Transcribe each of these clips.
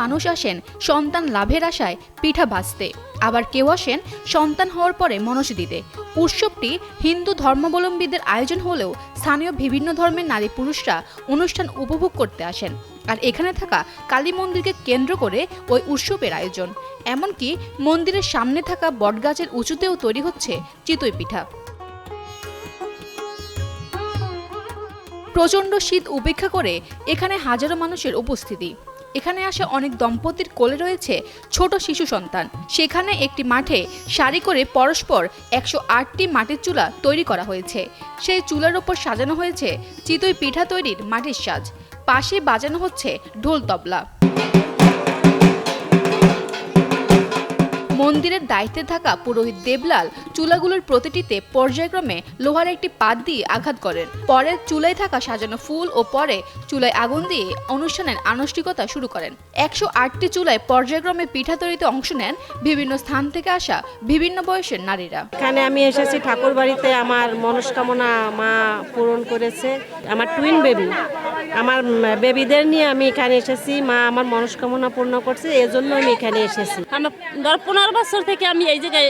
মানুষ আসেন সন্তান লাভের আশায় পিঠা ভাজতে, আবার কেউ আসেন সন্তান হওয়ার পরে মনসা দিতে। উৎসবটি হিন্দু ধর্মাবলম্বীদের আয়োজন হলেও স্থানীয় বিভিন্ন ধর্মের নারী পুরুষরা অনুষ্ঠান উপভোগ করতে আসেন। আর এখানে থাকা কালী মন্দিরকে কেন্দ্র করে ওই উৎসবের আয়োজন। এমনকি মন্দিরের সামনে থাকা বটগাছের উঁচুতেও তৈরি হচ্ছে চিতই পিঠা। প্রচণ্ড শীত উপেক্ষা করে এখানে হাজারো মানুষের উপস্থিতি। এখানে আসা অনেক দম্পতির কোলে রয়েছে ছোট শিশু সন্তান। সেখানে একটি মাঠে সারি করে পরস্পর 108টি মাটির চুলা তৈরি করা হয়েছে। সেই চুলার ওপর সাজানো হয়েছে চিতই পিঠা তৈরির মাটির সাজ। পাশে বাজানো হচ্ছে ঢোল তবলা। মন্দিরের দায়িত্বে থাকা পুরোহিত দেবলাল চুলাগুলোর প্রতিটিতে পর্যায়ক্রমে লোহার একটি পাত দিয়ে আঘাত করেন। পরে চুলায় থাকা সাজানো ফুল ও পরে চুলায় আগুন দিয়ে অনুষ্ঠানের আনুষ্ঠানিকতা শুরু করেন। 108টি চুলায় পর্যায়ক্রমে পিঠা তৈরিতে অংশ নেন বিভিন্ন স্থান থেকে আসা বিভিন্ন বয়সের নারীরা। এখানে আমি এসেছি ঠাকুর বাড়িতে, আমার মনস্কামনা মা পূরণ করেছে। আমার টুইন বেবি, আমার বেবিদের নিয়ে আমি এখানে এসেছি। মা আমার মনস্কামনা পূর্ণ করছে, এজন্য আমি এখানে এসেছি। আমার 15 বছর থেকে আমি এই জায়গায়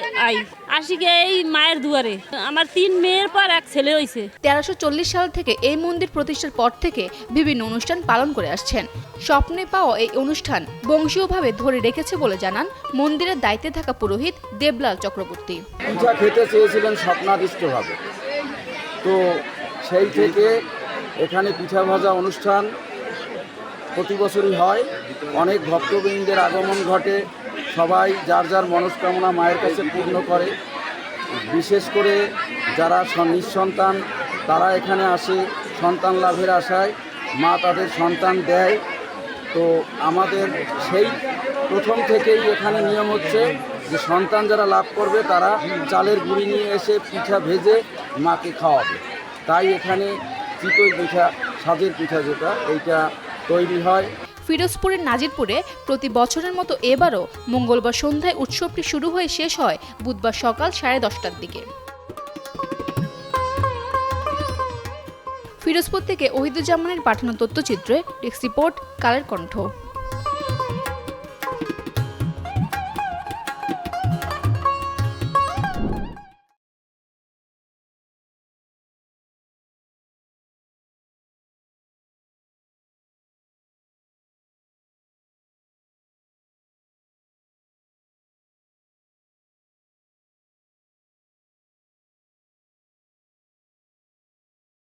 আসি এই মায়ের দুয়ারে। আমার 3 মেয়ের পর 1 ছেলে হয়েছে। 1340 সাল থেকে এই মন্দির প্রতিষ্ঠার পর থেকে বিভিন্ন অনুষ্ঠান পালন করে আসছেন। স্বপ্নে পাওয়া এই অনুষ্ঠান বংশীয়ভাবে ধরে রেখেছে বলে জানান মন্দিরের দায়িত্বে থাকা পুরোহিত দেবলাল চক্রবর্তী। পিঠা খেতে চেয়েছিলেন স্বপ্নাদিষ্টভাবে, তো সেই থেকে এখানে পিঠা ভাজা অনুষ্ঠান প্রতি বছরই হয়। অনেক ভক্তবৃন্দের আগমন ঘটে, সবাই যার যার মনস্কামনা মায়ের কাছে পূর্ণ করে। বিশেষ করে যারা নিঃসন্তান তারা এখানে আসে সন্তান লাভের আশায়, মা তাদের সন্তান দেয়। তো আমাদের সেই প্রথম থেকেই এখানে নিয়ম হচ্ছে যে সন্তান যারা লাভ করবে তারা চালের গুঁড়ি নিয়ে এসে পিঠা ভেজে মাকে খাওয়াবে। তাই এখানে চিতই পিঠা, সাজের পিঠা যেটা, এইটা তৈরি হয়। ফিরোজপুরের নাজিরপুরে প্রতি বছরের মতো এবারও মঙ্গলবার সন্ধ্যায় উৎসবটি শুরু হয়ে শেষ হয় বুধবার সকাল 10:30টার দিকে। ফিরোজপুর থেকে ওহিদুজ্জামানের পাঠানো তথ্যচিত্রে ডেস্ক রিপোর্ট, কালের কণ্ঠ।